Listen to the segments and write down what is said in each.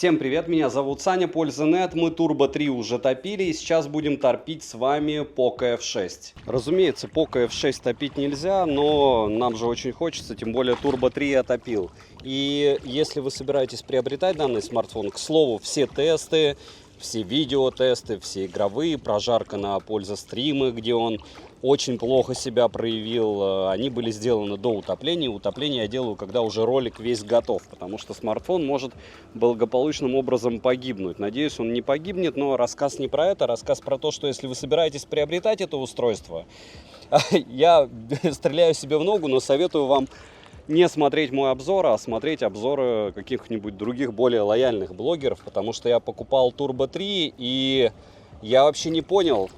Всем привет, меня зовут Саня, Польза.нет, мы Turbo 3 уже топили и сейчас будем торпить с вами Poco F6. Разумеется, Poco F6 топить нельзя, но нам же очень хочется, тем более Turbo 3 я топил. И если вы собираетесь приобретать данный смартфон, к слову, все тесты, все видеотесты, все игровые, прожарка на польза-стримы, где он очень плохо себя проявил, они были сделаны до утопления. Утопление я делаю, когда уже ролик весь готов, потому что смартфон может благополучным образом погибнуть. Надеюсь, он не погибнет, но рассказ не про это, рассказ про то, что если вы собираетесь приобретать это устройство, я стреляю себе в ногу, но советую вам не смотреть мой обзор, а смотреть обзоры каких-нибудь других более лояльных блогеров, потому что я покупал Turbo 3 и я вообще не понял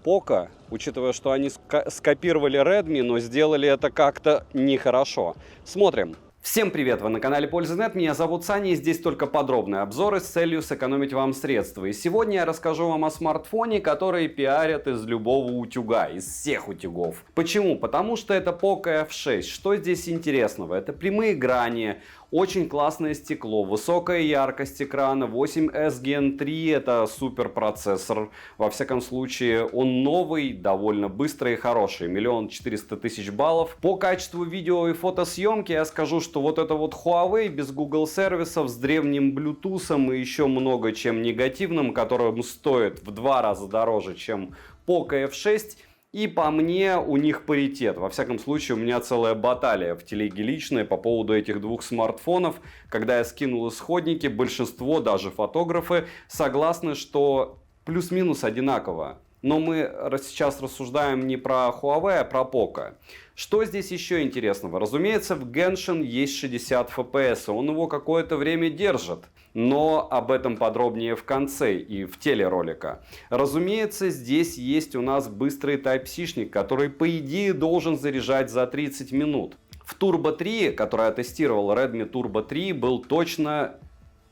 Poco, учитывая, что они скопировали Redmi, но сделали это как-то нехорошо. Смотрим. Всем привет, вы на канале Польза.нет, меня зовут Саня, и здесь только подробные обзоры с целью сэкономить вам средства. И сегодня я расскажу вам о смартфоне, который пиарят из любого утюга, из всех утюгов. Почему? Потому что это Poco F6. Что здесь интересного? Это прямые грани, очень классное стекло, высокая яркость экрана, 8S Gen 3, это супер процессор. Во всяком случае, он новый, довольно быстрый и хороший, 1 400 000 баллов. По качеству видео и фотосъемки я скажу, что вот это вот Huawei без Google сервисов, с древним Bluetooth и еще много чем негативным, которым стоит в 2 раза дороже, чем Poco F6. И по мне у них паритет. Во всяком случае, у меня целая баталия в телеге личная по поводу этих двух смартфонов. Когда я скинул исходники, большинство, даже фотографы, согласны, что плюс-минус одинаково. Но мы сейчас рассуждаем не про Huawei, а про Poco. Что здесь еще интересного? Разумеется, в Genshin есть 60 FPS, он его какое-то время держит. Но об этом подробнее в конце и в теле ролика. Разумеется, здесь есть у нас быстрый Type-C-шник, который по идее должен заряжать за 30 минут. В Turbo 3, который я тестировал, Redmi Turbo 3, был точно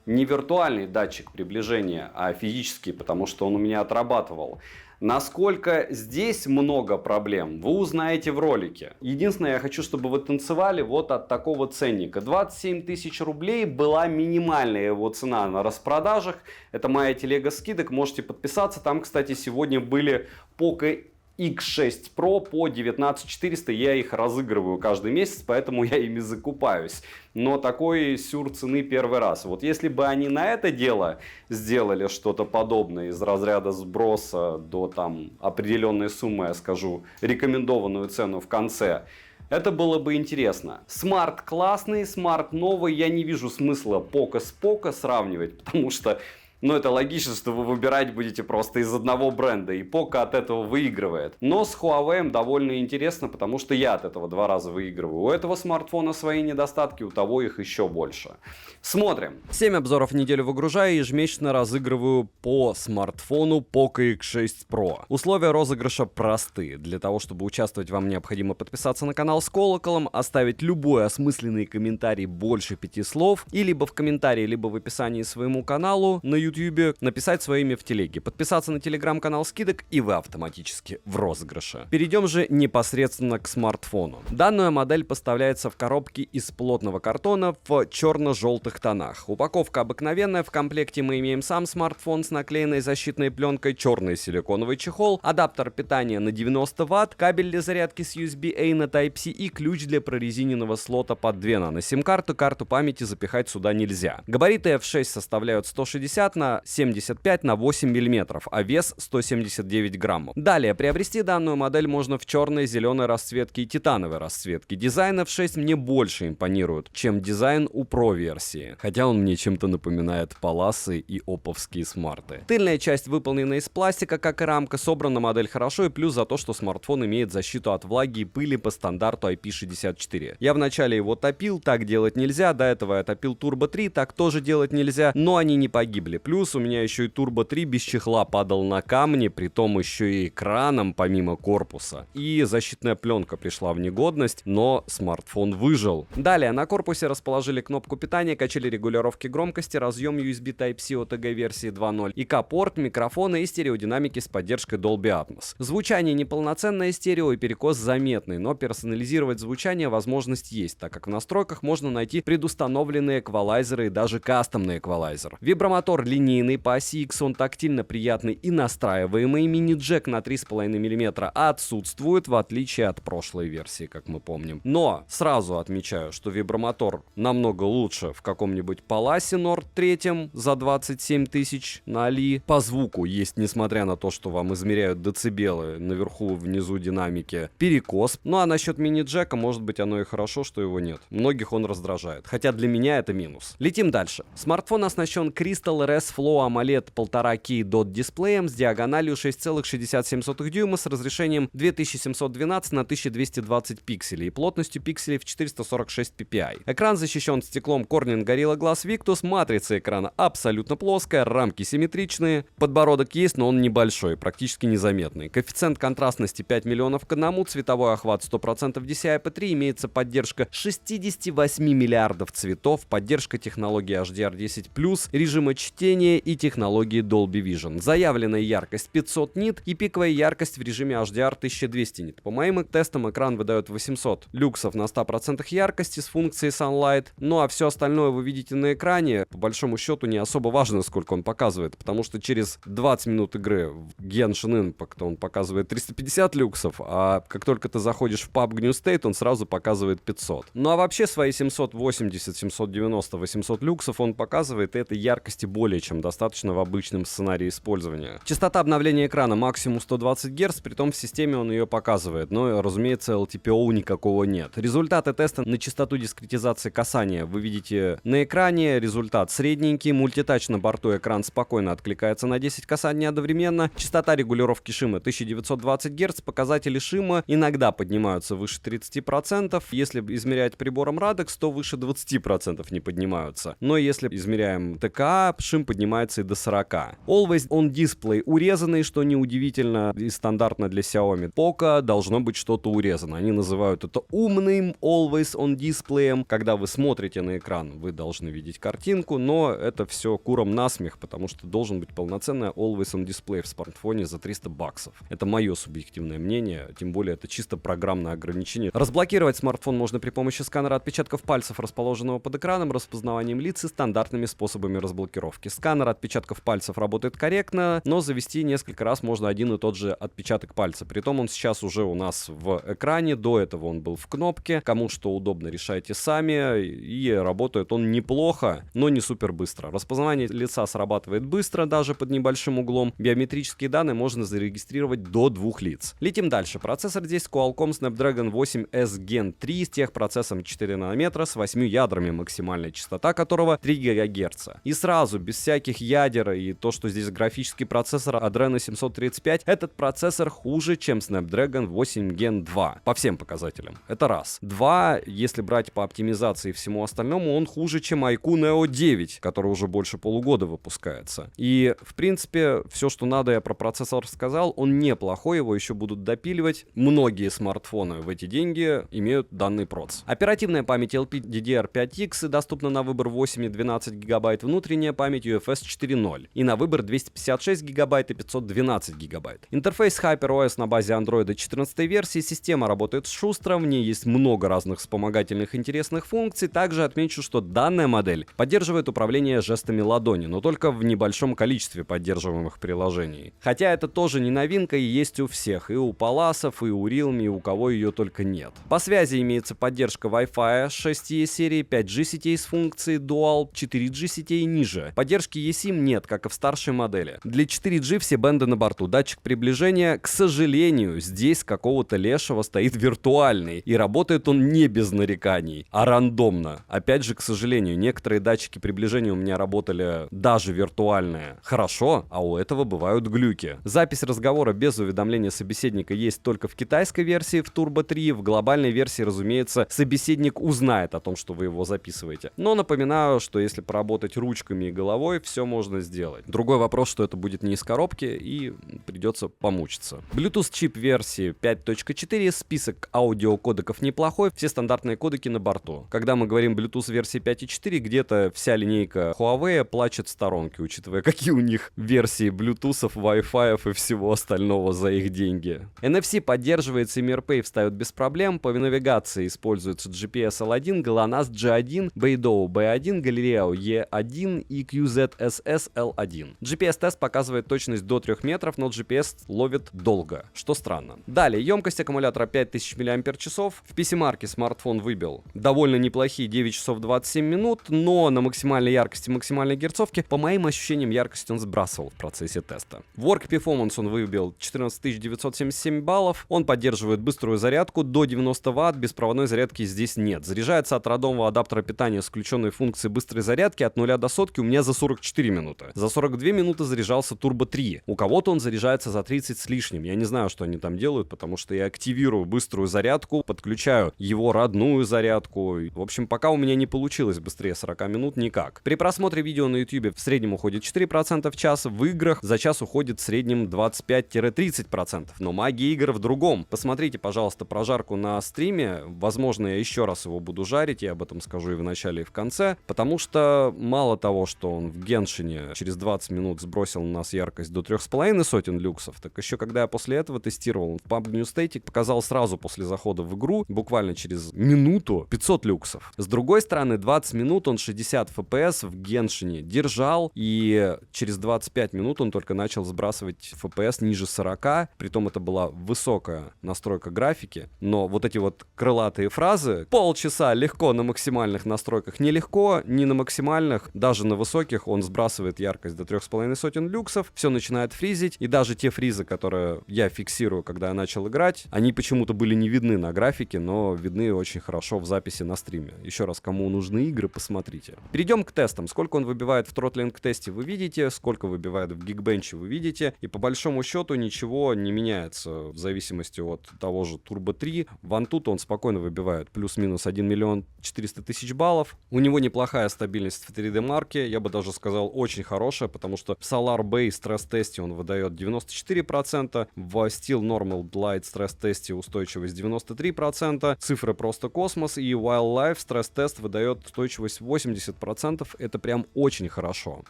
не виртуальный датчик приближения, а физический, потому что он у меня отрабатывал. Насколько здесь много проблем, вы узнаете в ролике. Единственное, я хочу, чтобы вы танцевали вот от такого ценника. 27 000 рублей была минимальная его цена на распродажах. Это моя телега скидок, можете подписаться. Там, кстати, сегодня были Poco X6 Pro по 19 400, я их разыгрываю каждый месяц, поэтому я ими закупаюсь. Но такой сюр цены первый раз. Вот если бы они на это дело сделали что-то подобное из разряда сброса до там определенной суммы, я скажу, рекомендованную цену в конце, это было бы интересно. Смарт классный, смарт новый, я не вижу смысла Poco с Poco сравнивать, потому что это логично, что вы выбирать будете просто из одного бренда, и Poco от этого выигрывает. Но с Huawei довольно интересно, потому что я от этого 2 раза выигрываю. У этого смартфона свои недостатки, у того их еще больше. Смотрим. 7 обзоров в неделю выгружаю и ежемесячно разыгрываю по смартфону Poco X6 Pro. Условия розыгрыша просты. Для того, чтобы участвовать, вам необходимо подписаться на канал с колоколом, оставить любой осмысленный комментарий больше 5 слов, и либо в комментарии, либо в описании своему каналу на YouTube написать свое имя в телеге, подписаться на телеграм-канал скидок, и вы автоматически в розыгрыше. Перейдем же непосредственно к смартфону. Данная модель поставляется в коробке из плотного картона в черно-желтых тонах. Упаковка обыкновенная, в комплекте мы имеем сам смартфон с наклеенной защитной пленкой, черный силиконовый чехол, адаптер питания на 90 Вт, кабель для зарядки с USB-A на Type-C и ключ для прорезиненного слота под 2 нано-сим-карту. Карту памяти запихать сюда нельзя. Габариты F6 составляют 160 на 75 на 8 мм, а вес 179 граммов. Далее, приобрести данную модель можно в черной, зеленой расцветке и титановой расцветке. Дизайн F6 мне больше импонирует, чем дизайн у Pro версии, хотя он мне чем-то напоминает Паласы и оповские смарты. Тыльная часть выполнена из пластика, как и рамка, собрана модель хорошо, и плюс за то, что смартфон имеет защиту от влаги и пыли по стандарту IP64. Я вначале его топил, так делать нельзя, до этого я топил Turbo 3, так тоже делать нельзя, но они не погибли. плюс у меня еще и Turbo 3 без чехла падал на камни, притом еще и экраном помимо корпуса. И защитная пленка пришла в негодность, но смартфон выжил. Далее на корпусе расположили кнопку питания, качели регулировки громкости, разъем USB Type-C OTG версии 2.0, ИК-порт, микрофоны и стереодинамики с поддержкой Dolby Atmos. Звучание неполноценное стерео и перекос заметный, но персонализировать звучание возможность есть, так как в настройках можно найти предустановленные эквалайзеры и даже кастомный эквалайзер. Вибромотор линейный по оси X, он тактильно приятный и настраиваемый. Мини-джек на 3,5 мм отсутствует, в отличие от прошлой версии, как мы помним. Но сразу отмечаю, что вибромотор намного лучше в каком-нибудь Palace Nord 3 за 27 тысяч на Али. По звуку есть, несмотря на то, что вам измеряют децибелы, наверху, внизу динамики, перекос. Ну а насчет мини-джека, может быть, оно и хорошо, что его нет. Многих он раздражает, хотя для меня это минус. Летим дальше. Смартфон оснащен Crystal RS Flow AMOLED 1,5K DOT дисплеем с диагональю 6,67 дюйма с разрешением 2712 на 1220 пикселей и плотностью пикселей в 446 ppi. Экран защищен стеклом Corning Gorilla Glass Victus, матрица экрана абсолютно плоская, рамки симметричные, подбородок есть, но он небольшой, практически незаметный. Коэффициент контрастности 5 миллионов к 1, цветовой охват 100% DCI-P3, имеется поддержка 68 миллиардов цветов, поддержка технологии HDR10+, режима чтения и технологии Dolby Vision. Заявленная яркость 500 нит и пиковая яркость в режиме HDR 1200 нит. По моим тестам экран выдает 800 люксов на 100% яркости с функцией Sunlight, ну а все остальное вы видите на экране. По большому счету не особо важно, сколько он показывает, потому что через 20 минут игры в Genshin Impact он показывает 350 люксов, а как только ты заходишь в PUBG New State, он сразу показывает 500. Ну а вообще свои 780, 790, 800 люксов он показывает, и этой яркости более чем достаточно в обычном сценарии использования. Частота обновления экрана максимум 120 Гц, притом в системе он ее показывает, но, разумеется, LTPO никакого нет. Результаты теста на частоту дискретизации касания вы видите на экране, результат средненький, мультитач на борту, экран спокойно откликается на 10 касаний одновременно, частота регулировки шима 1920 Гц, показатели шима иногда поднимаются выше 30%, если измерять прибором Radex, то выше 20% не поднимаются, но если измеряем ТКА, шим поднимается и до 40. Always on Display урезанный, что неудивительно и стандартно для Xiaomi. Poco должно быть что-то урезано. Они называют это умным Always on Display. Когда вы смотрите на экран, вы должны видеть картинку, но это все куром насмех, потому что должен быть полноценный Always on Display в смартфоне за 300 баксов. Это мое субъективное мнение, тем более это чисто программное ограничение. Разблокировать смартфон можно при помощи сканера отпечатков пальцев, расположенного под экраном, распознаванием лиц и стандартными способами разблокировки. Сканер отпечатков пальцев работает корректно, но завести несколько раз можно один и тот же отпечаток пальца. Притом он сейчас уже у нас в экране, до этого он был в кнопке. Кому что удобно, решайте сами. И работает он неплохо, но не супер быстро. Распознавание лица срабатывает быстро, даже под небольшим углом. Биометрические данные можно зарегистрировать до 2 лиц. Летим дальше. Процессор здесь Qualcomm Snapdragon 8S Gen 3 с техпроцессором 4 нанометра с 8 ядрами, максимальная частота которого 3 ГГц. И сразу, без всяких ядер и то, что здесь графический процессор Adreno 735, этот процессор хуже, чем Snapdragon 8 Gen 2. По всем показателям. Это раз. Два, если брать по оптимизации и всему остальному, он хуже, чем iQOO Neo 9, который уже больше полугода выпускается. И, в принципе, все, что надо, я про процессор сказал. Он неплохой, его еще будут допиливать. Многие смартфоны в эти деньги имеют данный проц. Оперативная память LPDDR5X доступна на выбор 8 и 12 гигабайт, внутренняя память UFS 4.0 и на выбор 256 гигабайт и 512 гигабайт. Интерфейс HyperOS на базе Android 14 версии, система работает шустро, в ней есть много разных вспомогательных интересных функций. Также отмечу, что данная модель поддерживает управление жестами ладони, но только в небольшом количестве поддерживаемых приложений. Хотя это тоже не новинка и есть у всех, и у Паласов, и у Realme, и у кого ее только нет. По связи имеется поддержка Wi-Fi 6E серии, 5G сетей с функцией Dual, 4G сетей ниже. Поддержки eSIM нет, как и в старшей модели. Для 4G все бенды на борту. Датчик приближения, к сожалению, здесь какого-то лешего стоит виртуальный, и работает он не без нареканий, а рандомно. Опять же, к сожалению, некоторые датчики приближения у меня работали даже виртуальные хорошо, а у этого бывают глюки. Запись разговора без уведомления собеседника есть только в китайской версии, в Turbo 3. В глобальной версии, разумеется, собеседник узнает о том, что вы его записываете. Но напоминаю, что если поработать ручками и головой, собой все можно сделать. Другой вопрос, что это будет не из коробки и придется помучиться. Bluetooth чип версии 5.4, список аудиокодеков неплохой, все стандартные кодеки на борту. Когда мы говорим Bluetooth версии 5.4, где-то вся линейка Huawei плачет в сторонке, учитывая, какие у них версии Bluetooth, Wi-Fi и всего остального за их деньги. NFC поддерживается и MirPay встает без проблем, по навигации используется GPS L1, GLONASS G1, Beidou B1, Galileo E1 и QZSS L1. GPS-тест показывает точность до 3 метров, но GPS ловит долго, что странно. Далее, емкость аккумулятора 5000 мАч. В PC-марке смартфон выбил довольно неплохие 9 часов 27 минут, но на максимальной яркости, максимальной герцовке, по моим ощущениям, яркость он сбрасывал в процессе теста. Work Performance он выбил 14977 баллов, он поддерживает быструю зарядку до 90 Вт, беспроводной зарядки здесь нет. Заряжается от родового адаптера питания с включенной функцией быстрой зарядки от 0 до сотки у меня за 44 минуты. За 42 минуты заряжался Turbo 3. У кого-то он заряжается за 30 с лишним. Я не знаю, что они там делают, потому что я активирую быструю зарядку, подключаю его родную зарядку. В общем, пока у меня не получилось быстрее 40 минут никак. При просмотре видео на YouTube в среднем уходит 4% в час, в играх за час уходит в среднем 25-30%. Но магия игр в другом. Посмотрите, пожалуйста, прожарку на стриме. Возможно, я еще раз его буду жарить, я об этом скажу и в начале, и в конце. Потому что мало того, что он в Геншине через 20 минут сбросил у нас яркость до 3500 люксов, так еще когда я после этого тестировал в PUBG New State, показал сразу после захода в игру, буквально через минуту, 500 люксов. С другой стороны, 20 минут он 60 FPS в Геншине держал, и через 25 минут он только начал сбрасывать FPS ниже 40, притом это была высокая настройка графики, но вот эти вот крылатые фразы, полчаса легко на максимальных настройках, нелегко, не на максимальных, даже на высоких он сбрасывает яркость до 3500 люксов, все начинает фризить, и даже те фризы, которые я фиксирую, когда я начал играть, они почему-то были не видны на графике, но видны очень хорошо в записи на стриме. Еще раз, кому нужны игры, посмотрите. Перейдем к тестам. Сколько он выбивает в тротлинг тесте, вы видите, сколько выбивает в Geekbench, вы видите, и по большому счету ничего не меняется в зависимости от того же Turbo 3. В Antutu он спокойно выбивает плюс-минус 1 400 000 баллов. У него неплохая стабильность в 3D-марке, я бы даже сказал, очень хорошая, потому что в Solar Bay стресс-тесте он выдает 94%, в Steel Normal Light стресс-тесте устойчивость 93%, цифры просто космос, и Wildlife стресс-тест выдает устойчивость 80%, это прям очень хорошо.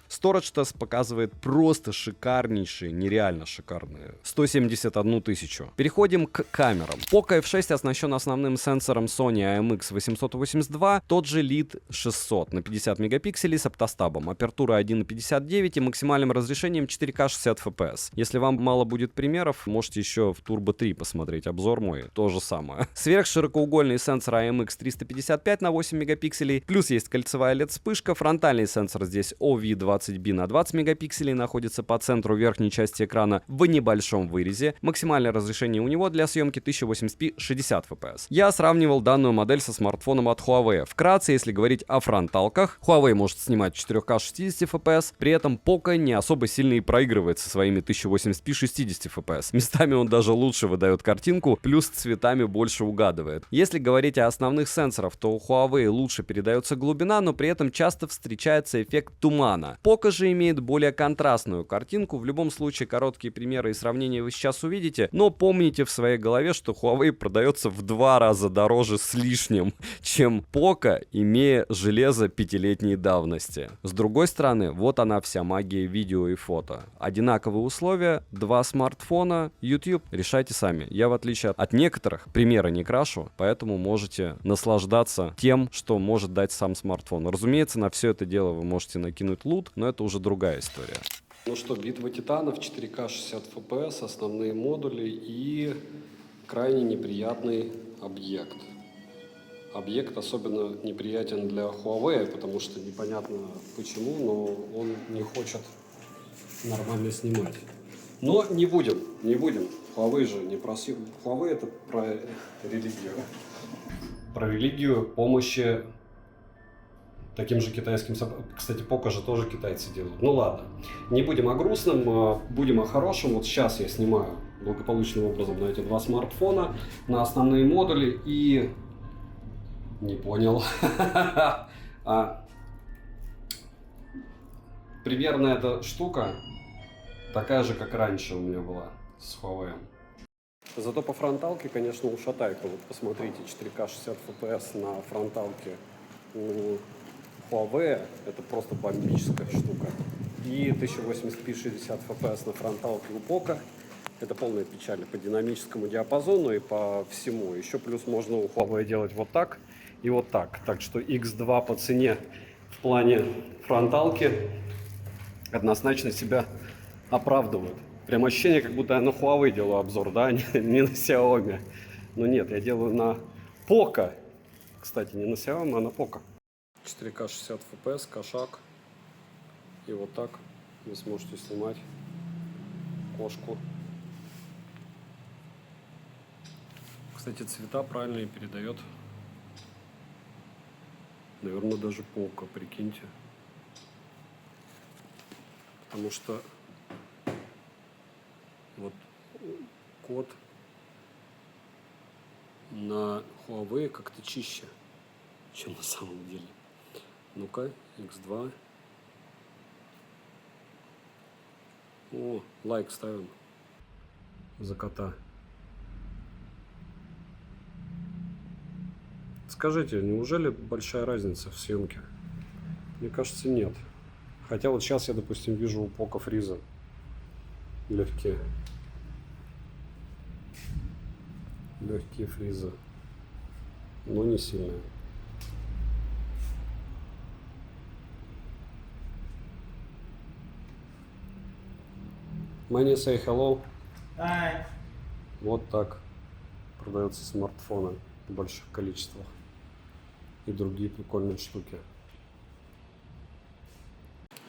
Storage тест показывает просто шикарнейшие, нереально шикарные 171 тысячу. Переходим к камерам. Poco F6 оснащен основным сенсором Sony IMX882, тот же LEED 600 на 50 мегапикселей с оптостабом, апертура 1.59 и максимальным разрешением 4К 60 FPS. Если вам мало будет примеров, можете еще в Turbo 3 посмотреть обзор мой, то же самое. Сверхширокоугольный сенсор IMX355 на 8 мегапикселей, плюс есть кольцевая LED-вспышка, фронтальный сенсор здесь OV20B на 20 мегапикселей, находится по центру верхней части экрана в небольшом вырезе, максимальное разрешение у него для съемки 1080p 60 FPS. Я сравнивал данную модель со смартфоном от Huawei. Вкратце, если говорить о фронталках, Huawei может снимать 4К 60 FPS, при этом Poco не особо сильно и проигрывает со своими 1080p 60 FPS. Местами он даже лучше выдает картинку, плюс цветами больше угадывает. Если говорить о основных сенсорах, то у Huawei лучше передается глубина, но при этом часто встречается эффект тумана. Poco же имеет более контрастную картинку. В любом случае, короткие примеры и сравнения вы сейчас увидите, но помните в своей голове, что Huawei продается в 2 раза дороже с лишним, чем Poco, имея железо 5-летней давности. С другой стороны, вот она вся магия видео и фото. Одинаковые условия, 2 смартфона, YouTube, решайте сами. Я, в отличие от некоторых, примеры не крашу, поэтому можете наслаждаться тем, что может дать сам смартфон. Разумеется, на все это дело вы можете накинуть лут, но это уже другая история. Ну что, битва титанов, 4К 60 FPS, основные модули и крайне неприятный объект. Объект особенно неприятен для Huawei, потому что непонятно почему, но он не хочет нормально снимать. Но не будем. Huawei же не просил. Huawei это про религию. Про религию помощи таким же китайским... Кстати, Poco же тоже китайцы делают. Ну ладно, не будем о грустном, будем о хорошем. Вот сейчас я снимаю благополучным образом на эти 2 смартфона, на основные модули и... Не понял. Примерно эта штука такая же, как раньше у меня была с Huawei. Зато по фронталке, конечно, ушатайка. Вот посмотрите, 4К 60 FPS на фронталке у Huawei. Это просто бомбическая штука. И 1080p 60 FPS на фронталке у Poco. Это полная печаль по динамическому диапазону и по всему. Еще плюс можно у Huawei делать вот так и вот так. Так что X2 по цене в плане фронталки однозначно себя оправдывают. Прям ощущение, как будто я на Huawei делаю обзор, да, не на Xiaomi. Но нет, я делаю на Poco. Кстати, не на Xiaomi, а на Poco. 4К 60 FPS, кошак. И вот так вы сможете снимать кошку. Кстати, цвета правильные передает. Наверное, даже Poco, прикиньте. Потому что вот код на Huawei как-то чище, чем на самом деле. Ну-ка, X2. О, лайк ставим за кота. Скажите, неужели большая разница в съемке? Мне кажется, нет. Хотя вот сейчас я, допустим, вижу у Poco фриза легкие фризы, но не сильные. Money say hello. Hi. Вот так продаются смартфоны в больших количествах и другие прикольные штуки.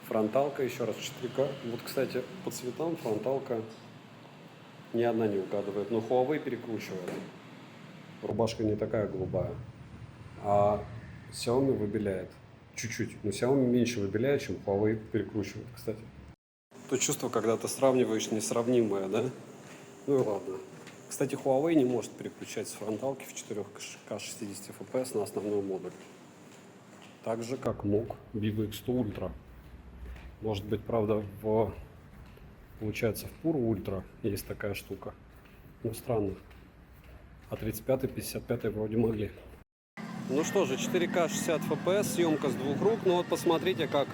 Фронталка, еще раз 4К. Вот, кстати, по цветам фронталка ни одна не угадывает, но Huawei перекручивает. Рубашка не такая голубая, а Xiaomi выбеляет чуть-чуть. Но Xiaomi меньше выбеляет, чем Huawei перекручивает, кстати. То чувство, когда ты сравниваешь несравнимое, да? Ну и ладно. Кстати, Huawei не может переключать с фронталки в 4К 60 FPS на основной модуль. Так же, как мог Vivo X100 Ultra. Может быть, правда, получается, в Pure Ultra есть такая штука. Ну, странно. А 35-55 вроде могли. Ну что же, 4К 60 FPS, съемка с двух рук. Ну вот посмотрите, как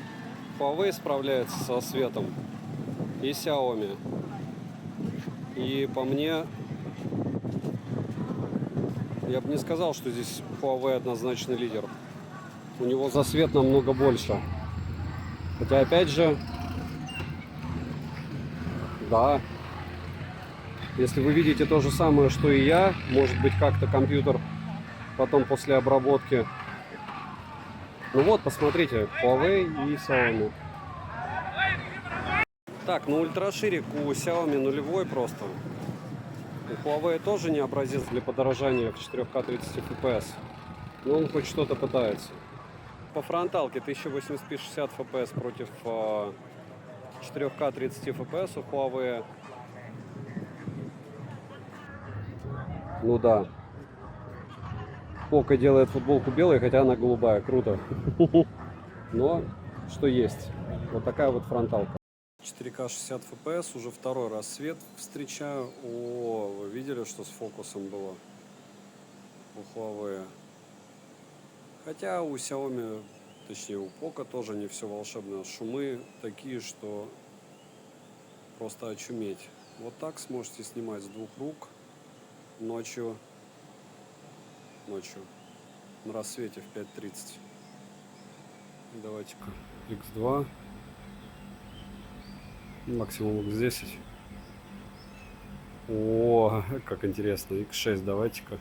Huawei справляется со светом. И Xiaomi. И по мне, я бы не сказал, что здесь Huawei однозначный лидер. У него засвет намного больше. Хотя, опять же, да, если вы видите то же самое, что и я, может быть, как-то компьютер потом после обработки. Ну вот, посмотрите, Huawei и Xiaomi. Так, ну ультраширик у Xiaomi нулевой просто. У Huawei тоже не образец для подорожания в 4К 30 FPS. Но он хоть что-то пытается. По фронталке 1080p 60 FPS против 4К 30 FPS у Huawei. Ну да. Poco делает футболку белой, хотя она голубая. Круто. Но что есть. Вот такая вот фронталка. 4К 60 FPS, уже второй раз свет встречаю. О, вы видели, что с фокусом было у Huawei? Хотя у Xiaomi, точнее у Poco тоже не все волшебно. Шумы такие, что просто очуметь. Вот так сможете снимать с двух рук ночью на рассвете в 5:30. Давайте-ка X2, максимум X10. О, как интересно, X6 давайте-ка,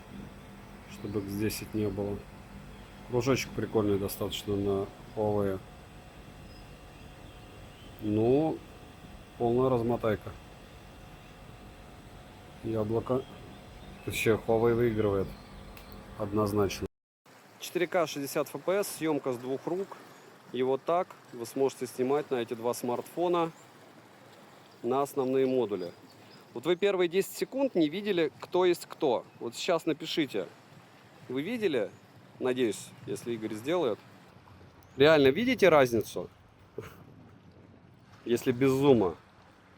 чтобы X10 не было. Кружочек прикольный достаточно на Huawei. Ну, полная размотайка. Яблоко. Вообще Huawei выигрывает. Однозначно. 4К 60 FPS, съемка с двух рук. И вот так вы сможете снимать на эти два смартфона на основные модули. Вот вы первые 10 секунд не видели, кто есть кто. Вот сейчас напишите. Вы видели? Надеюсь, если Игорь сделает. Реально видите разницу? если без зума.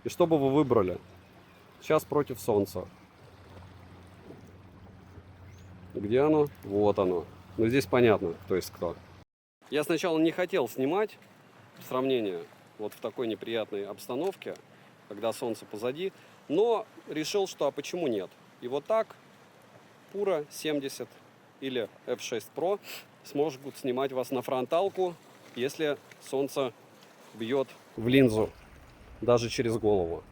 И что бы вы выбрали? Сейчас против солнца. Где оно? Вот оно. Но здесь понятно, кто есть кто. Я сначала не хотел снимать сравнение вот в такой неприятной обстановке, когда солнце позади, но решил, что а почему нет? И вот так Pura 70 или F6 Pro смогут снимать вас на фронталку, если солнце бьет в линзу, даже через голову.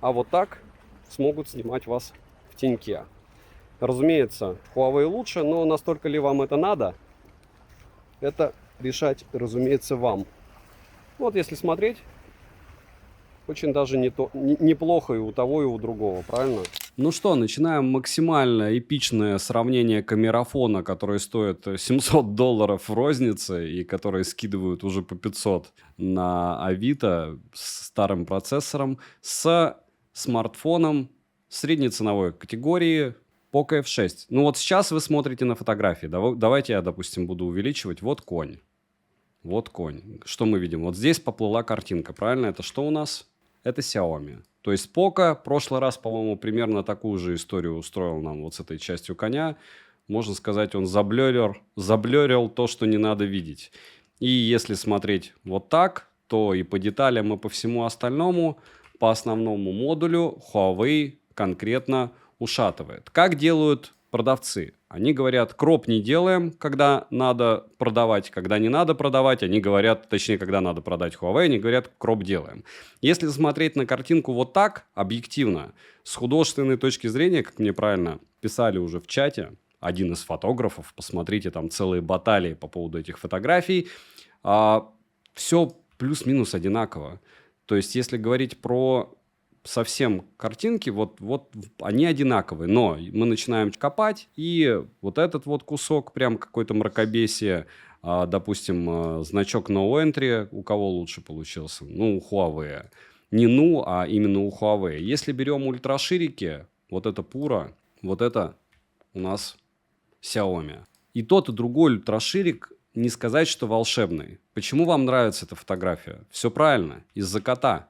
А вот так смогут снимать вас в теньке. Разумеется, Huawei лучше, но настолько ли вам это надо, это решать, разумеется, вам. Вот если смотреть, очень даже неплохо и у того, и у другого, правильно? Ну что, начинаем максимально эпичное сравнение камерафона, который стоит $700 в рознице и который скидывают уже по 500 на Авито с старым процессором, с смартфоном средней ценовой категории Poco F6. Ну вот сейчас вы смотрите на фотографии. Давайте я, допустим, буду увеличивать. Вот конь. Вот конь. Что мы видим? Вот здесь поплыла картинка, правильно? Это что у нас? Это Xiaomi. То есть Poco в прошлый раз, по-моему, примерно такую же историю устроил нам вот с этой частью коня. Можно сказать, он заблерил то, что не надо видеть. И если смотреть вот так, то и по деталям, и по всему остальному, по основному модулю Huawei конкретно ушатывает. Как делают продавцы? Они говорят, кроп не делаем, когда надо продавать, когда не надо продавать. Они говорят, точнее, когда надо продать Huawei, они говорят, кроп делаем. Если смотреть на картинку вот так, объективно, с художественной точки зрения, как мне правильно писали уже в чате, один из фотографов, посмотрите, там целые баталии по поводу этих фотографий, все плюс-минус одинаково. То есть, если говорить про совсем картинки, вот они одинаковые, но мы начинаем копать, и вот этот вот кусок, прям какое-то мракобесие, допустим, значок No Entry, у кого лучше получился? Ну, у Huawei. Не а именно у Huawei. Если берем ультраширики, вот это Pura, вот это у нас Xiaomi. И тот, и другой ультраширик не сказать, что волшебный. Почему вам нравится эта фотография? Все правильно, из-за кота.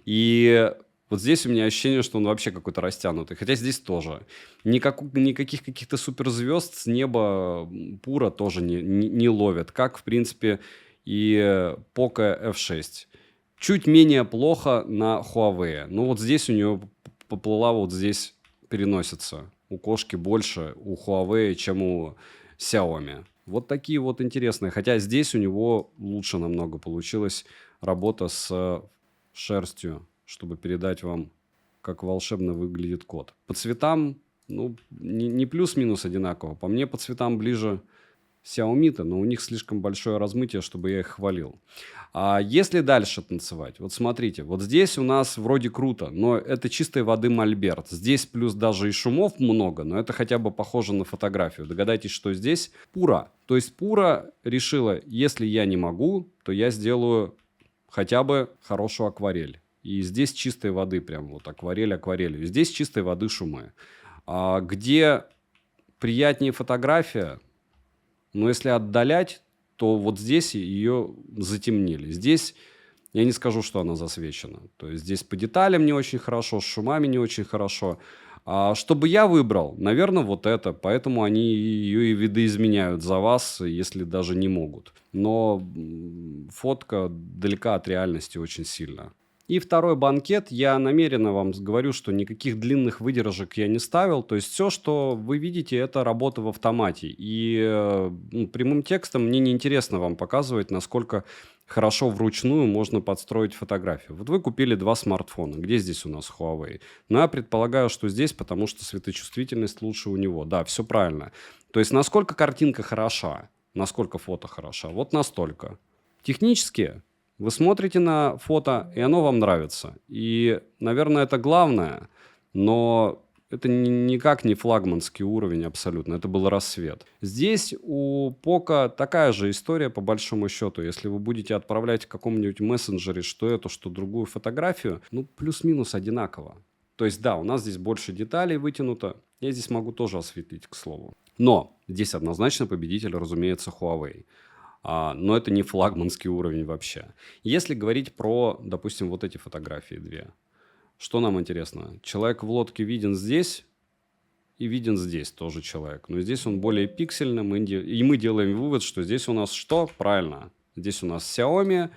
И вот здесь у меня ощущение, что он вообще какой-то растянутый. Хотя здесь тоже. Никаких каких-то суперзвезд с неба Pura тоже не ловят. Как, в принципе, и Poco F6. Чуть менее плохо на Huawei. Но вот здесь у нее поплыла, вот здесь переносится. У кошки больше у Huawei, чем у Xiaomi. Вот такие вот интересные. Хотя здесь у него лучше намного получилась работа с шерстью, чтобы передать вам, как волшебно выглядит кот. По цветам, ну, не плюс-минус одинаково. По мне, по цветам ближе Xiaomi-то, но у них слишком большое размытие, чтобы я их хвалил. А если дальше танцевать, вот смотрите, вот здесь у нас вроде круто, но это чистой воды мольберт. Здесь плюс даже и шумов много, но это хотя бы похоже на фотографию. Догадайтесь, что здесь Pura. То есть Pura решила, если я не могу, то я сделаю хотя бы хорошую акварель. И здесь чистой воды прям вот акварель акварелью. Здесь чистой воды шумы. А где приятнее фотография, но если отдалять, то вот здесь ее затемнили. Здесь я не скажу, что она засвечена. То есть здесь по деталям не очень хорошо, с шумами не очень хорошо. А чтобы я выбрал, наверное, вот это. Поэтому они ее и видоизменяют за вас, если даже не могут. Но фотка далека от реальности очень сильно. И второй банкет, я намеренно вам говорю, что никаких длинных выдержек я не ставил. То есть все, что вы видите, это работа в автомате. И прямым текстом мне неинтересно вам показывать, насколько хорошо вручную можно подстроить фотографию. Вот вы купили два смартфона. Где здесь у нас Huawei? Но я предполагаю, что здесь, потому что светочувствительность лучше у него. Да, все правильно. То есть насколько картинка хороша, насколько фото хороша, вот настолько. Технически вы смотрите на фото, и оно вам нравится. И, наверное, это главное, но это никак не флагманский уровень абсолютно. Это был рассвет. Здесь у Poco такая же история, по большому счету. Если вы будете отправлять в каком-нибудь мессенджере что эту, что другую фотографию, ну, плюс-минус одинаково. То есть, да, у нас здесь больше деталей вытянуто. Я здесь могу тоже осветлить, к слову. Но здесь однозначно победитель, разумеется, Huawei. но это не флагманский уровень вообще. Если говорить про, допустим, вот эти фотографии две, что нам интересно? Человек в лодке виден здесь и виден здесь тоже человек. Но здесь он более пиксельный, и мы делаем вывод, что здесь у нас что? Правильно. Здесь у нас Xiaomi,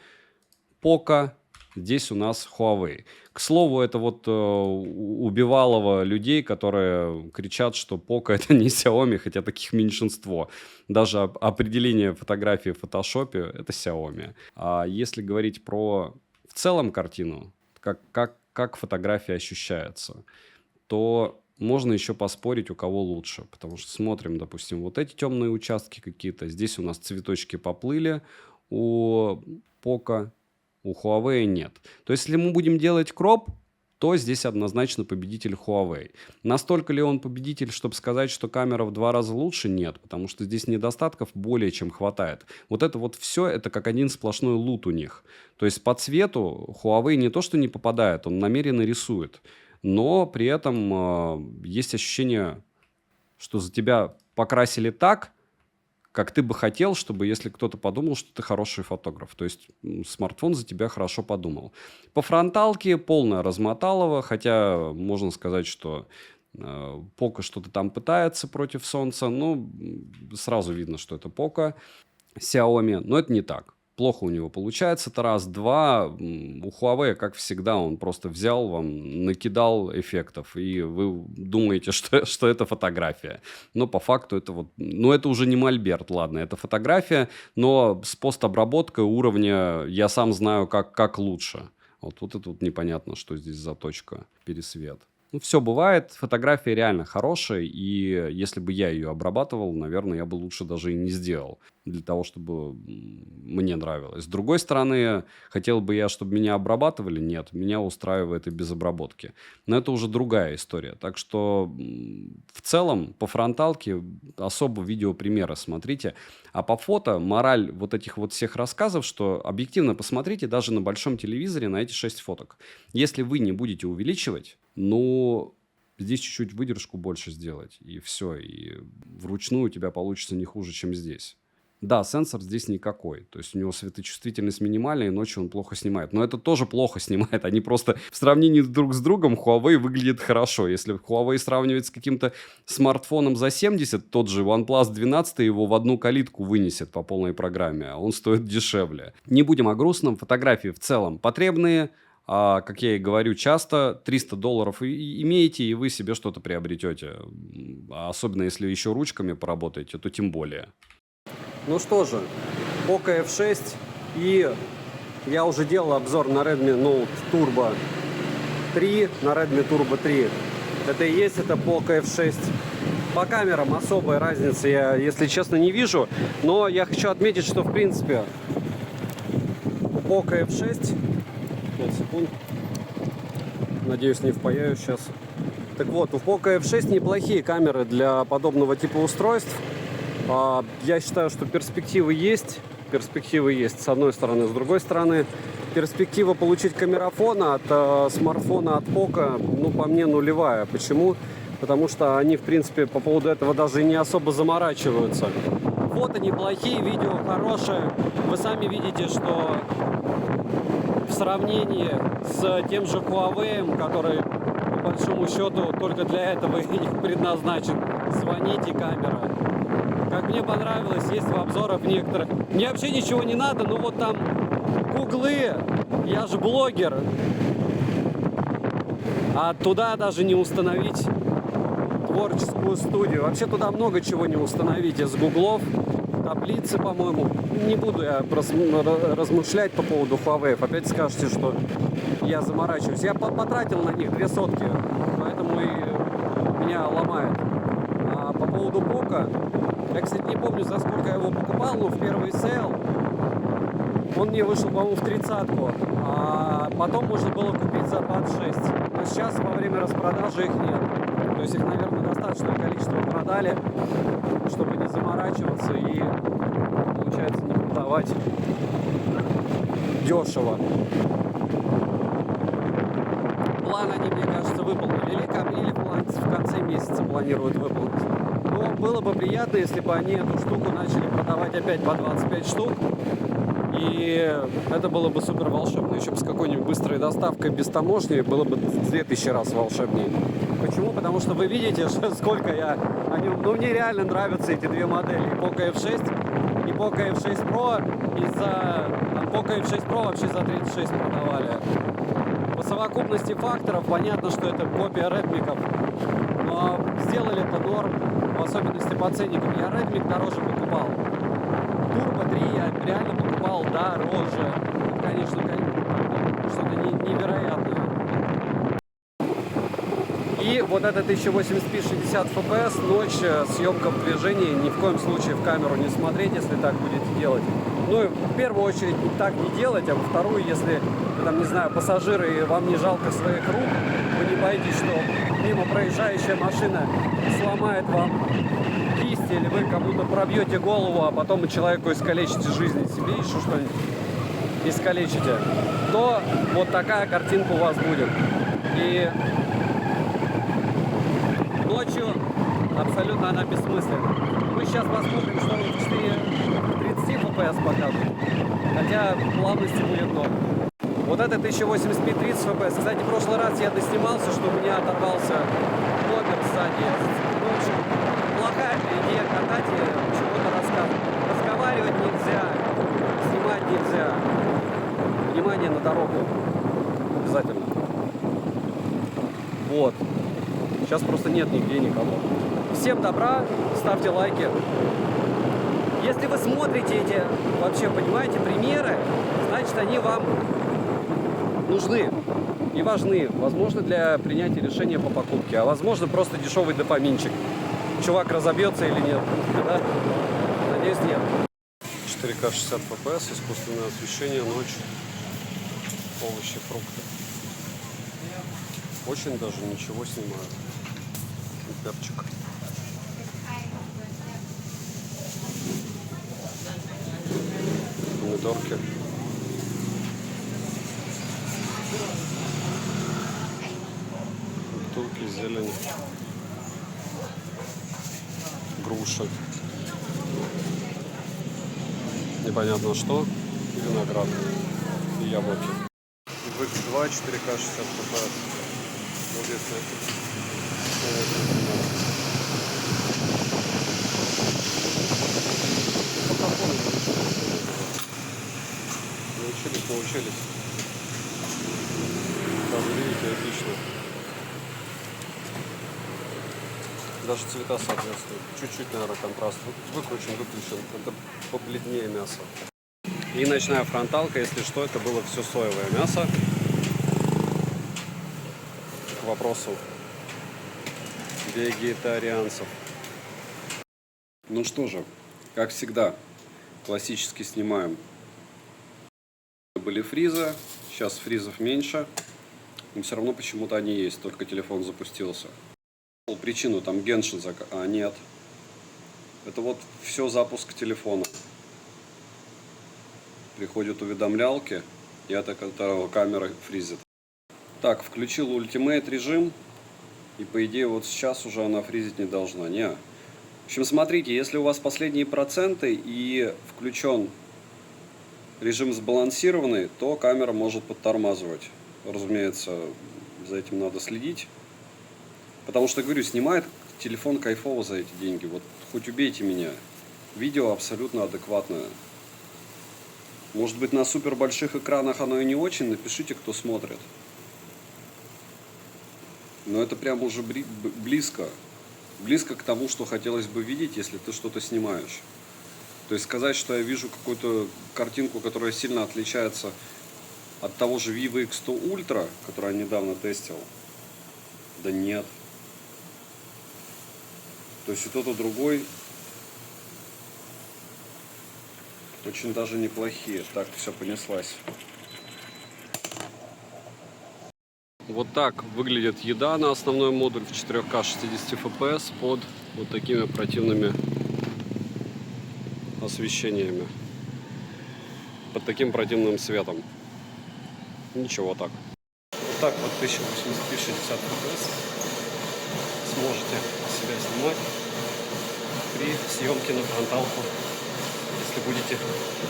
Poco, здесь у нас Huawei. К слову, это вот убивалово людей, которые кричат, что Poco это не Xiaomi, хотя таких меньшинство. Даже определение фотографии в фотошопе это Xiaomi. А если говорить про в целом картину, как фотография ощущается, то можно еще поспорить, у кого лучше. Потому что смотрим, допустим, вот эти темные участки какие-то. Здесь у нас цветочки поплыли. У Poco, у Huawei нет. То есть, если мы будем делать кроп, то здесь однозначно победитель Huawei. Настолько ли он победитель, чтобы сказать, что камера в 2 раза лучше? Нет, потому что здесь недостатков более чем хватает. Вот это вот все, это как один сплошной лут у них. То есть, по цвету Huawei не то, что не попадает, он намеренно рисует. Но при этом есть ощущение, что за тебя покрасили так, как ты бы хотел, чтобы если кто-то подумал, что ты хороший фотограф. То есть смартфон за тебя хорошо подумал. По фронталке полное размоталово, хотя можно сказать, что Poco что-то там пытается против солнца. Ну, сразу видно, что это Poco, Xiaomi, но это не так. Плохо у него получается, это раз. Два, у Huawei, как всегда, он просто взял вам, накидал эффектов, и вы думаете, что это фотография. Но по факту это вот, ну это уже не мольберт, ладно, это фотография, но с постобработкой уровня я сам знаю, как лучше. Вот это вот непонятно, что здесь за точка, пересвет. Ну, все бывает, фотография реально хорошая, и если бы я ее обрабатывал, наверное, я бы лучше даже и не сделал, для того, чтобы мне нравилось. С другой стороны, хотел бы я, чтобы меня обрабатывали? Нет, меня устраивает и без обработки. Но это уже другая история. Так что в целом по фронталке особо видеопримеры смотрите. А по фото мораль вот этих вот всех рассказов, что объективно посмотрите даже на большом телевизоре на эти 6 фоток. Если вы не будете увеличивать, ну, здесь чуть-чуть выдержку больше сделать, и все. И вручную у тебя получится не хуже, чем здесь. Да, сенсор здесь никакой. То есть у него светочувствительность минимальная, и ночью он плохо снимает. Но это тоже плохо снимает. Они просто в сравнении друг с другом Huawei выглядит хорошо. Если Huawei сравнивать с каким-то смартфоном за 70, тот же OnePlus 12 его в одну калитку вынесет по полной программе, а он стоит дешевле. Не будем о грустном. Фотографии в целом потребные. А, как я и говорю часто, $300 имеете, и вы себе что-то приобретете. Особенно если еще ручками поработаете, то тем более. Ну что же, Poco F6, и я уже делал обзор на Redmi Note Turbo 3, на Redmi Turbo 3. Это и есть, это Poco F6. По камерам особой разницы я, если честно, не вижу, но я хочу отметить, что в принципе Poco F6... 5 секунд. Надеюсь, не впаяю сейчас. Так вот, у Poco F6 неплохие камеры для подобного типа устройств. Я считаю, что перспективы есть. Перспективы есть с одной стороны. С другой стороны, перспектива получить камерафон от смартфона от Poco, ну, по мне, нулевая. Почему? Потому что они, в принципе, по поводу этого даже не особо заморачиваются. Фото неплохие, видео хорошее. Вы сами видите, что в сравнении с тем же Huawei, который, по большому счету, только для этого и предназначен, звоните, камера. Как мне понравилось, есть в обзорах некоторых. Мне вообще ничего не надо, но вот там гуглы, я же блогер. А туда даже не установить творческую студию. Вообще туда много чего не установить из гуглов. Таблицы, по-моему. Не буду я размышлять по поводу Huawei. Опять скажете, что я заморачиваюсь. Я потратил на них 2 сотки, поэтому и меня ломает. А по поводу Poco, я, кстати, не помню, за сколько я его покупал, но в первый сейл он мне вышел, по-моему, в 30-ку. А потом можно было купить за под 6. Но сейчас во время распродажи их нет. То есть их, наверное, достаточное количество продали, чтобы не заморачиваться и, получается, не продавать дешево. План они, мне кажется, выполнили. Или в конце месяца планируют выполнить. Ну, Но было бы приятно, если бы они эту штуку начали продавать опять по 25 штук. И это было бы супер волшебно. Еще бы с какой-нибудь быстрой доставкой без таможни было бы в 2000 раз волшебнее. Почему? Потому что вы видите, сколько я о нем... Ну, мне реально нравятся эти две модели. И Poco F6, и Poco F6 Pro. Poco F6 Pro вообще за 36 продавали. По совокупности факторов понятно, что это копия Redmi-ков. Но сделали это норм, в особенности по ценникам. Я Redmi дороже покупал. Turbo 3 я реально покупал дороже. Конечно, что-то невероятное. И вот это 1080p 60 fps, ночь, съемка в движении. Ни в коем случае в камеру не смотреть, если так будете делать. Ну, в первую очередь так не делать, а во вторую, если, там, не знаю, пассажиры, и вам не жалко своих рук, вы не боитесь, что мимо проезжающая машина сломает вам кисть, или вы кому-то пробьете голову, а потом человеку искалечите жизнь, себе еще что-нибудь искалечите, то вот такая картинка у вас будет. И ночью абсолютно она бессмысленна. Мы сейчас посмотрим, что он в 430 FPS показывает. Хотя плавности будет норм. Вот это 1080p 30 FPS. Кстати, в прошлый раз я доснимался, что у меня оторвался номер сзади. В общем, плохая идея катать и чего-то рассказывать. Разговаривать нельзя, снимать нельзя. Внимание на дорогу. Обязательно. Вот. Сейчас просто нет нигде никого. Всем добра, ставьте лайки. Если вы смотрите эти, вообще понимаете, примеры, значит, они вам нужны и важны. Возможно, для принятия решения по покупке, а возможно, просто дешевый допаминчик. Чувак разобьется или нет? Надеюсь, нет. 4К 60 FPS, искусственное освещение, ночь, овощи, фрукты. Очень даже ничего снимают. Перчик. Помидорки. Бутылки, зелень. Груши. Непонятно что. И виноград. И яблоки. VX2 4К 60 FPS. Вот если научились. Даже видите, отлично. Даже цвета соответствуют. Чуть-чуть, наверное, контраст. Выкручен, выключен. Это побледнее мясо. И ночная фронталка, если что, это было все соевое мясо. К вопросу вегетарианцев. Ну что же, как всегда, классически снимаем. Были фризы, сейчас фризов меньше, но все равно почему-то они есть, только телефон запустился. Причину там Genshin, а нет. Это вот все запуск телефона. Приходят уведомлялки, и это камера фризит. Так, включил Ultimate режим. И по идее вот сейчас уже она фризить не должна. Не. В общем, смотрите, если у вас последние проценты и включен режим сбалансированный, то камера может подтормаживать. Разумеется, за этим надо следить. Потому что, говорю, снимает телефон кайфово за эти деньги. Вот хоть убейте меня. Видео абсолютно адекватное. Может быть, на супер больших экранах оно и не очень. Напишите, кто смотрит. Но это прям уже близко. Близко к тому, что хотелось бы видеть, если ты что-то снимаешь. То есть сказать, что я вижу какую-то картинку, которая сильно отличается от того же Vivo X100 Ultra, который я недавно тестил. Да нет. То есть и тот, и другой очень даже неплохие. Так, все, понеслась. Вот так выглядит еда на основной модуль в 4К 60 FPS под вот такими противными освещениями. Под таким противным светом. Ничего так. Вот так вот 1080p 60 FPS сможете себя снимать. при съемке на фронталку, если будете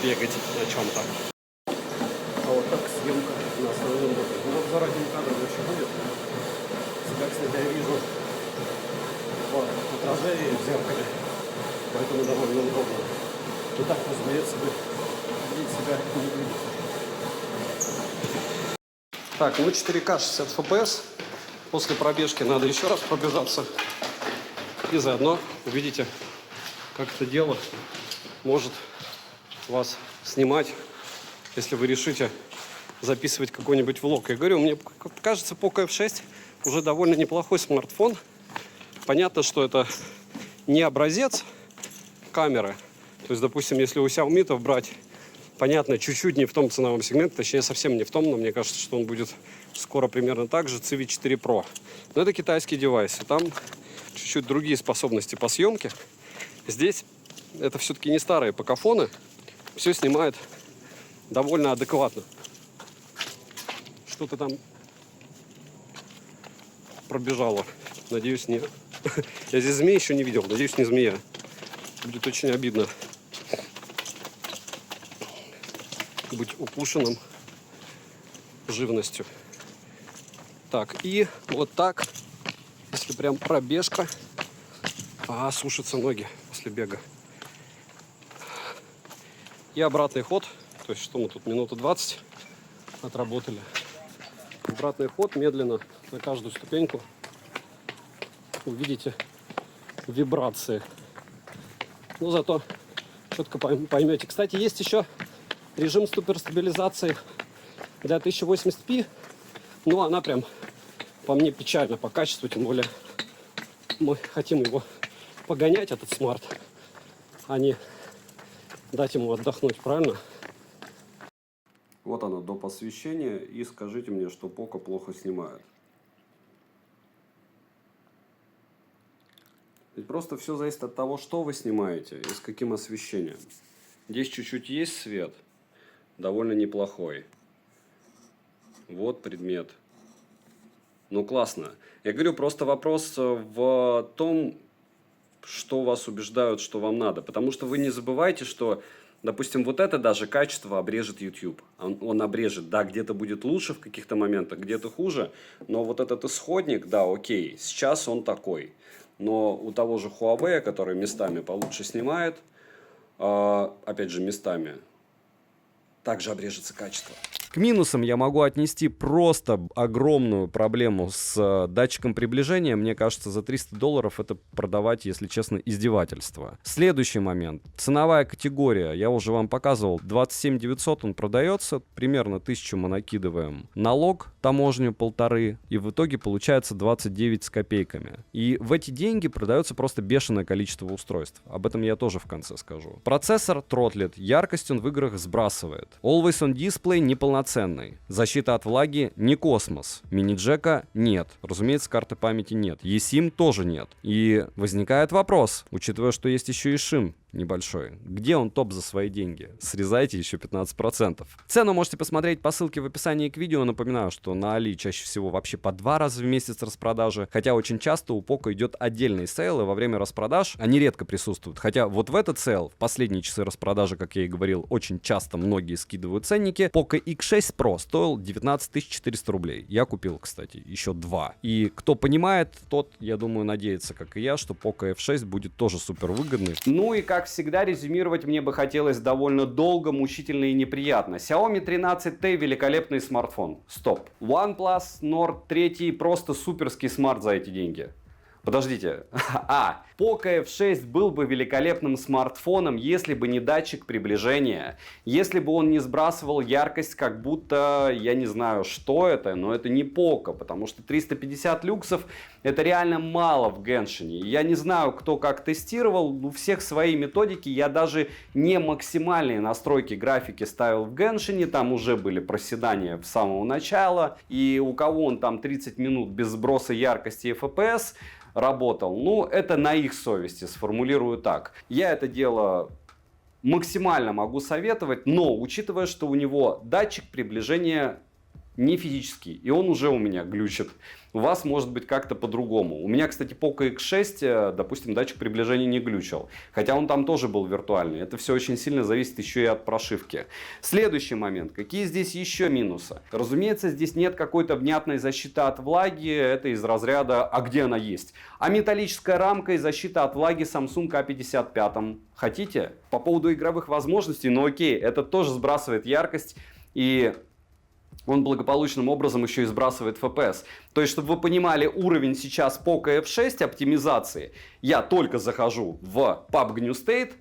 бегать на чем-то. А вот так съемка на основном доке. Ну вот за одним кадром еще будет. Себя, кстати, я вижу в отражении в зеркале, поэтому довольно удобно. И так, разумеется, вы видеть себя не видите. Так, ну 4К 60 FPS. После пробежки надо еще раз пробежаться. И заодно увидите, как это дело может вас снимать, если вы решите записывать какой-нибудь влог. Я говорю, мне кажется, Poco F6 уже довольно неплохой смартфон. Понятно, что это не образец камеры. То есть, допустим, если у Xiaomi брать, понятно, чуть-чуть не в том ценовом сегменте, точнее, совсем не в том, но мне кажется, что он будет скоро примерно так же, Civi 4 Pro. Но это китайский девайс, и там чуть-чуть другие способности по съемке. Здесь это все-таки не старые покафоны, все снимает довольно адекватно. Что-то там пробежало. Надеюсь, не... Я здесь змеи еще не видел, надеюсь, не змея. Будет очень обидно быть укушенным живностью. Так, и вот так, если прям пробежка, сушатся ноги после бега. И обратный ход, то есть что мы тут минуту 20 отработали. Обратный ход медленно на каждую ступеньку. Увидите вибрации. Но зато четко поймете. Кстати, есть еще режим суперстабилизации для 1080p. Но она прям по мне печально по качеству. Тем более мы хотим его погонять, этот смарт, а не дать ему отдохнуть, правильно? Вот оно, доп. Освещение. И скажите мне, что Poco плохо снимает. Ведь просто все зависит от того, что вы снимаете и с каким освещением. Здесь чуть-чуть есть свет, довольно неплохой. Вот предмет. Ну, классно. Я говорю, просто вопрос в том, что вас убеждают, что вам надо. Потому что вы не забывайте, что, допустим, вот это даже качество обрежет YouTube. Он обрежет, да, где-то будет лучше в каких-то моментах, где-то хуже. Но вот этот исходник, да, окей, сейчас он такой. Но у того же Huawei, который местами получше снимает, опять же местами, также обрежется качество. К минусам я могу отнести просто огромную проблему с датчиком приближения. Мне кажется, за $300 это продавать, если честно, издевательство. Следующий момент. Ценовая категория. Я уже вам показывал. 27 900 он продается. Примерно 1000 мы накидываем. Налог, таможню 1500. И в итоге получается 29 с копейками. И в эти деньги продается просто бешеное количество устройств. Об этом я тоже в конце скажу. Процессор тротлит. Яркость он в играх сбрасывает. Always on Display неполноценный. Защита от влаги не космос. Мини-джека нет. Разумеется, карты памяти нет. eSIM тоже нет. И возникает вопрос, учитывая, что есть еще и eSIM небольшой. Где он топ за свои деньги? Срезайте еще 15%. Цену можете посмотреть по ссылке в описании к видео. Напоминаю, что на Али чаще всего вообще по 2 раза в месяц распродажи. Хотя очень часто у Poco идет отдельный сейл, и во время распродаж они редко присутствуют. Хотя вот в этот сейл, в последние часы распродажи, как я и говорил, очень часто многие скидывают ценники. Poco X6 Pro стоил 19 400 рублей. Я купил, кстати, еще 2. И кто понимает, тот, я думаю, надеется, как и я, что Poco F6 будет тоже супер выгодный. Ну и как всегда, резюмировать мне бы хотелось довольно долго, мучительно и неприятно. Xiaomi 13T великолепный смартфон. Стоп. OnePlus Nord 3 просто суперский смарт за эти деньги. Подождите. Poco F6 был бы великолепным смартфоном, если бы не датчик приближения. Если бы он не сбрасывал яркость, как будто, я не знаю, что это, но это не Poco, потому что 350 люксов это реально мало в Геншине. Я не знаю, кто как тестировал, у всех свои методики. Я даже не максимальные настройки графики ставил в Геншине, там уже были проседания с самого начала. И у кого он там 30 минут без сброса яркости и FPS работал, ну, это на их совести, сформулирую так. Я это дело максимально могу советовать, но учитывая, что у него датчик приближения не физический, и он уже у меня глючит. У вас может быть как-то по-другому. У меня, кстати, Poco X6, допустим, датчик приближения не глючил. Хотя он там тоже был виртуальный. Это все очень сильно зависит еще и от прошивки. Следующий момент. Какие здесь еще минусы? Разумеется, здесь нет какой-то внятной защиты от влаги. Это из разряда «а где она есть?». А металлическая рамка и защита от влаги Samsung A55. Хотите? По поводу игровых возможностей, ну окей, это тоже сбрасывает яркость и... он благополучным образом еще и сбрасывает FPS. То есть, чтобы вы понимали уровень сейчас Poco F6 оптимизации, я только захожу в PUBG New State,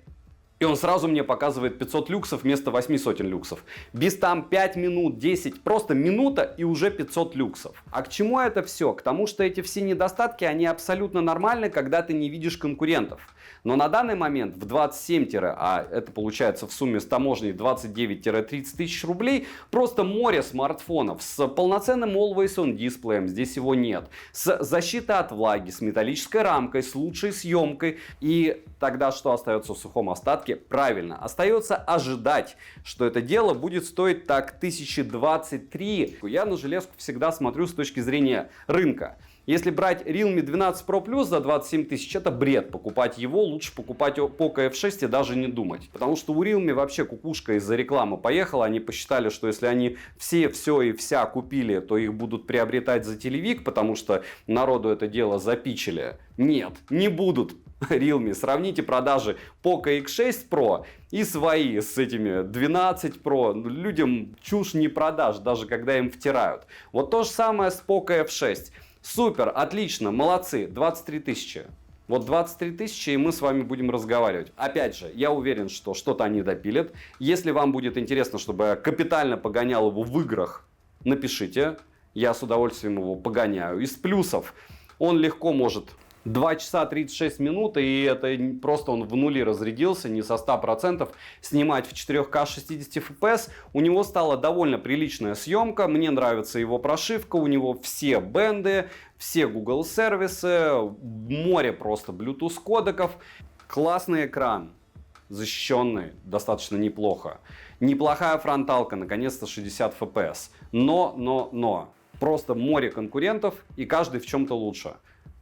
и он сразу мне показывает 500 люксов вместо 800 люксов. Без там 5 минут, 10, просто минута и уже 500 люксов. А к чему это все? К тому, что эти все недостатки, они абсолютно нормальны, когда ты не видишь конкурентов. Но на данный момент в 27, а это получается в сумме с таможней 29-30 тысяч рублей, просто море смартфонов с полноценным Always On дисплеем, здесь его нет, с защитой от влаги, с металлической рамкой, с лучшей съемкой. И тогда что остается в сухом остатке? Правильно, остается ожидать, что это дело будет стоить так 1023. Я на железку всегда смотрю с точки зрения рынка. Если брать Realme 12 Pro Plus за 27 тысяч, это бред покупать его, лучше покупать Poco F6 и даже не думать. Потому что у Realme вообще кукушка из-за рекламы поехала, они посчитали, что если они все и вся купили, то их будут приобретать за телевик, потому что народу это дело запичили. Нет, не будут. Realme, сравните продажи Poco X6 Pro и свои с этими 12 Pro. Людям чушь не продашь, даже когда им втирают. Вот то же самое с Poco F6. Супер, отлично, молодцы, 23 тысячи. Вот 23 тысячи, и мы с вами будем разговаривать. Опять же, я уверен, что что-то они допилят. Если вам будет интересно, чтобы я капитально погонял его в играх, напишите. Я с удовольствием его погоняю. Из плюсов он легко может 2 часа 36 минут, и это просто он в нуле разрядился, не со 100%, снимать в 4К 60 FPS. У него стала довольно приличная съемка, мне нравится его прошивка, у него все бенды, все Google сервисы, море просто Bluetooth кодеков, классный экран, защищенный достаточно неплохо, неплохая фронталка, наконец-то 60 FPS, но, просто море конкурентов, и каждый в чем-то лучше.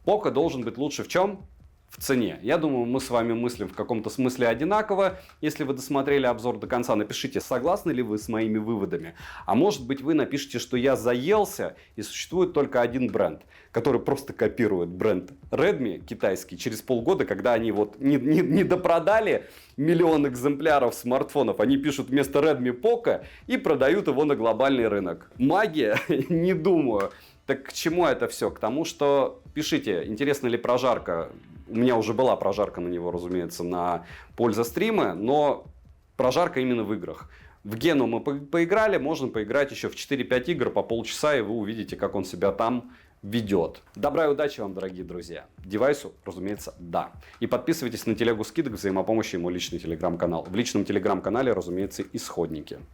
Poco должен быть лучше в чем? В цене. Я думаю, мы с вами мыслим в каком-то смысле одинаково. Если вы досмотрели обзор до конца, напишите, согласны ли вы с моими выводами. А может быть, вы напишите, что я заелся и существует только один бренд, который просто копирует бренд Redmi китайский через полгода, когда они вот не допродали миллион экземпляров смартфонов, они пишут вместо Redmi Poco и продают его на глобальный рынок. Магия? Не думаю. Так к чему это все? К тому, что пишите, интересна ли прожарка. У меня уже была прожарка на него, разумеется, на пользу стрима, но прожарка именно в играх. В Гену мы поиграли, можно поиграть еще в 4-5 игр по полчаса, и вы увидите, как он себя там ведет. Добра и удачи вам, дорогие друзья. Девайсу, разумеется, да. И подписывайтесь на телегу скидок взаимопомощи и мой личный телеграм-канал. В личном телеграм-канале, разумеется, исходники.